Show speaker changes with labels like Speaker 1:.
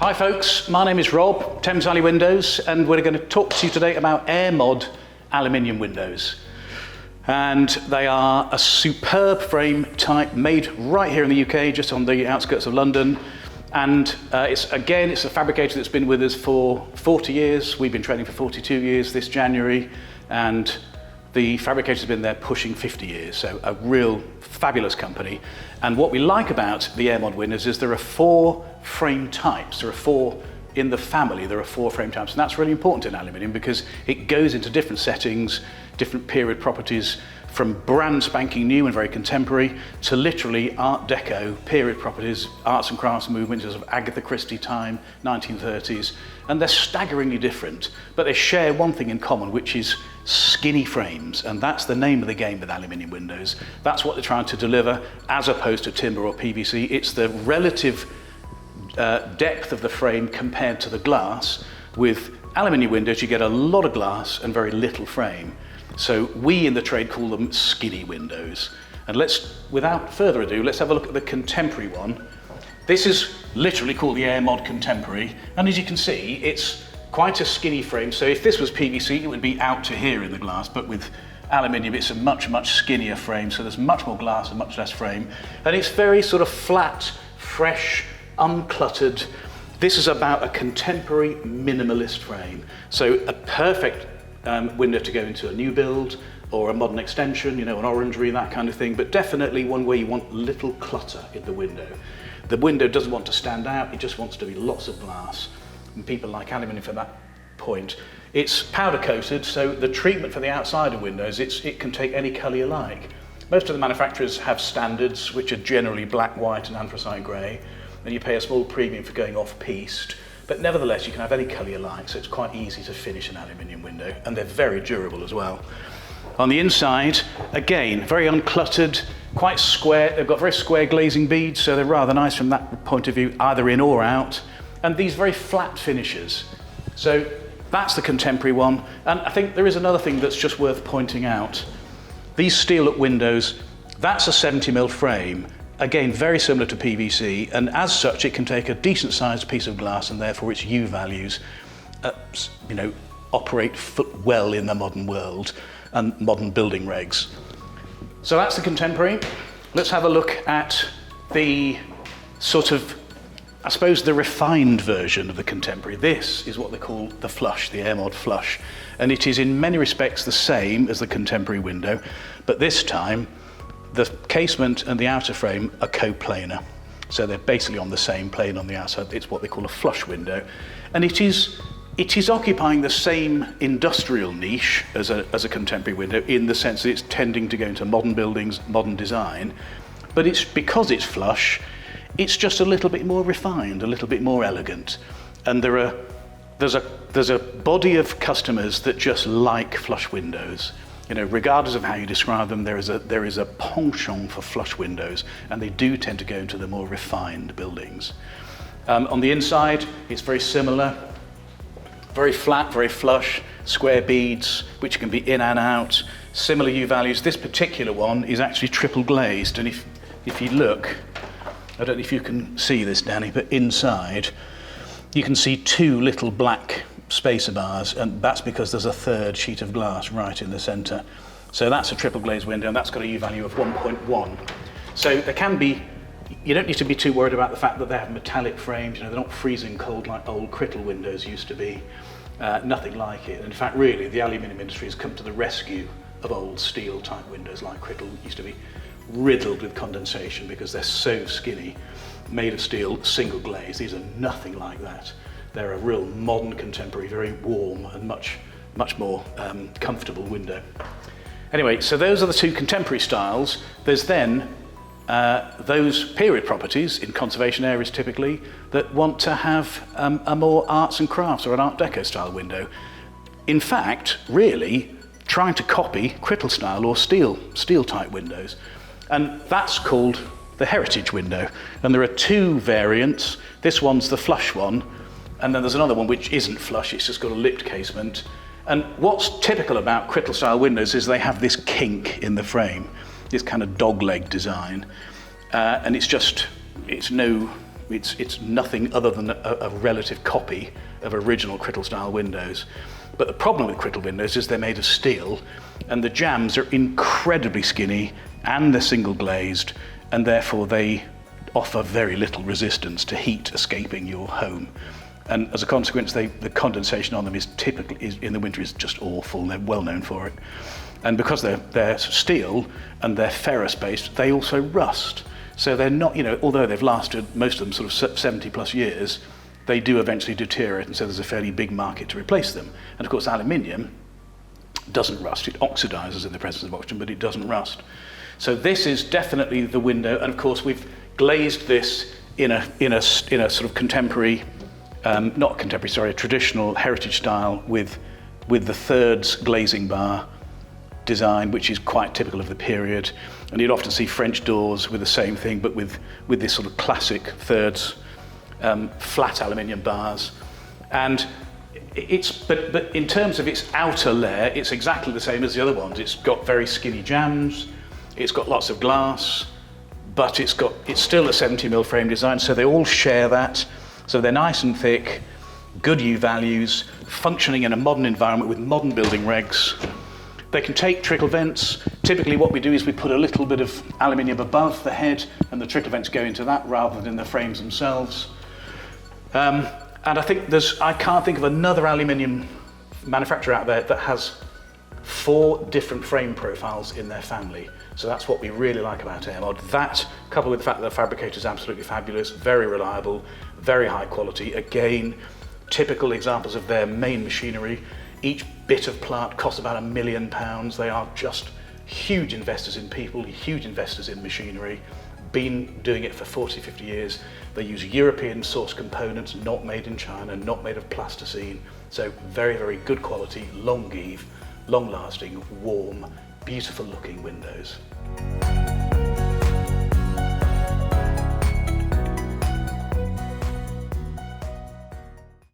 Speaker 1: Hi folks, my name is Rob, Thames Valley Windows, and we're going to talk to you today about AirMod aluminium windows. And they are a superb frame type made right here in the UK, just on the outskirts of London. And it's a fabricator that's been with us for 40 years. We've been training for 42 years this January, and the fabricator's been there pushing 50 years, so a real fabulous company. And what we like about the AirMod windows is there are 4 frame types. There are 4 in the family, there are 4 frame types, and that's really important in aluminium because it goes into different settings, different period properties, from brand spanking new and very contemporary to literally Art Deco period properties, arts and crafts movements of Agatha Christie time, 1930s, and they're staggeringly different, but they share one thing in common, which is skinny frames, and that's the name of the game with aluminium windows. That's what they're trying to deliver, as opposed to timber or PVC. It's the relative depth of the frame compared to the glass. With aluminium windows, you get a lot of glass and very little frame. So we in the trade call them skinny windows. And without further ado, let's have a look at the contemporary one. This is literally called the AirMod Contemporary, and as you can see, it's quite a skinny frame. So if this was PVC, it would be out to here in the glass, but with aluminium, it's a much, much skinnier frame, so there's much more glass and much less frame. And it's very sort of flat, fresh, uncluttered. This is about a contemporary minimalist frame. So a perfect window to go into a new build or a modern extension, an orangery, that kind of thing, but definitely one where you want little clutter in the window. The window doesn't want to stand out, it just wants to be lots of glass. And people like aluminium for that point. It's powder coated, so the treatment for the outside of windows, it can take any colour you like. Most of the manufacturers have standards, which are generally black, white and anthracite grey, and you pay a small premium for going off-piste. But nevertheless, you can have any colour you like, so it's quite easy to finish an aluminium window, and they're very durable as well. On the inside, again, very uncluttered, quite square. They've got very square glazing beads, so they're rather nice from that point of view, either in or out. And these very flat finishes. So that's the contemporary one. And I think there is another thing that's just worth pointing out. These steel-up windows, that's a 70mm frame. Again, very similar to PVC, and as such, it can take a decent-sized piece of glass, and therefore its U values, operate well in the modern world and modern building regs. So that's the contemporary. Let's have a look at the sort of, I suppose, the refined version of the contemporary. This is what they call the flush, the AirMod flush, and it is in many respects the same as the contemporary window, but this time the casement and the outer frame are coplanar. So they're basically on the same plane on the outside. It's what they call a flush window. And it is occupying the same industrial niche as a contemporary window, in the sense that it's tending to go into modern buildings, modern design. But because it's flush, it's just a little bit more refined, a little bit more elegant. And there's a body of customers that just like flush windows. Regardless of how you describe them, there is a penchant for flush windows, and they do tend to go into the more refined buildings. On the inside, it's very similar, very flat, very flush, square beads, which can be in and out, similar U values. This particular one is actually triple glazed, and if you look, I don't know if you can see this, Danny, but inside, you can see 2 little black spacer bars, and that's because there's a 3rd sheet of glass right in the centre. So that's a triple glazed window, and that's got a U value of 1.1. So you don't need to be too worried about the fact that they have metallic frames. They're not freezing cold like old Crittall windows used to be. Nothing like it. In fact, really, the aluminium industry has come to the rescue of old steel type windows like Crittall used to be, riddled with condensation because they're so skinny, made of steel, single glaze. These are nothing like that. They're a real modern, contemporary, very warm and much more comfortable window. Anyway, so those are the 2 contemporary styles. There's then those period properties in conservation areas typically that want to have a more arts and crafts or an Art Deco style window. In fact, really trying to copy Crittall style or steel type windows. And that's called the heritage window. And there are 2 variants. This one's the flush one, and then there's another one which isn't flush, it's just got a lipped casement. And what's typical about Crittall style windows is they have this kink in the frame, this kind of dogleg design. And it's no it's nothing other than a relative copy of original Crittall style windows. But the problem with Crittall windows is they're made of steel, and the jambs are incredibly skinny, and they're single glazed, and therefore they offer very little resistance to heat escaping your home. And as a consequence, the condensation on them is typically, in the winter, is just awful. They're well known for it. And because they're steel and they're ferrous based, they also rust. So they're not, although they've lasted, most of them sort of 70 plus years, they do eventually deteriorate, and so there's a fairly big market to replace them. And of course, aluminium doesn't rust. It oxidizes in the presence of oxygen, but it doesn't rust. So this is definitely the window, and of course we've glazed this in a sort of contemporary, a traditional heritage style with the thirds glazing bar design, which is quite typical of the period. And you'd often see French doors with the same thing, but with this sort of classic thirds flat aluminium bars. And but in terms of its outer layer, it's exactly the same as the other ones. It's got very skinny jambs, it's got lots of glass, but it's still a 70mm frame design, so they all share that. So they're nice and thick, good U values, functioning in a modern environment with modern building regs. They can take trickle vents. Typically what we do is we put a little bit of aluminium above the head, and the trickle vents go into that rather than the frames themselves. And I think I can't think of another aluminium manufacturer out there that has 4 different frame profiles in their family. So that's what we really like about AirMod. That, coupled with the fact that the fabricator is absolutely fabulous, very reliable, very high quality. Again, typical examples of their main machinery. Each bit of plant costs about £1 million. They are just huge investors in people, huge investors in machinery. Been doing it for 40, 50 years. They use European source components, not made in China, not made of plasticine. So very, very good quality, long-give, long-lasting, warm, beautiful looking windows.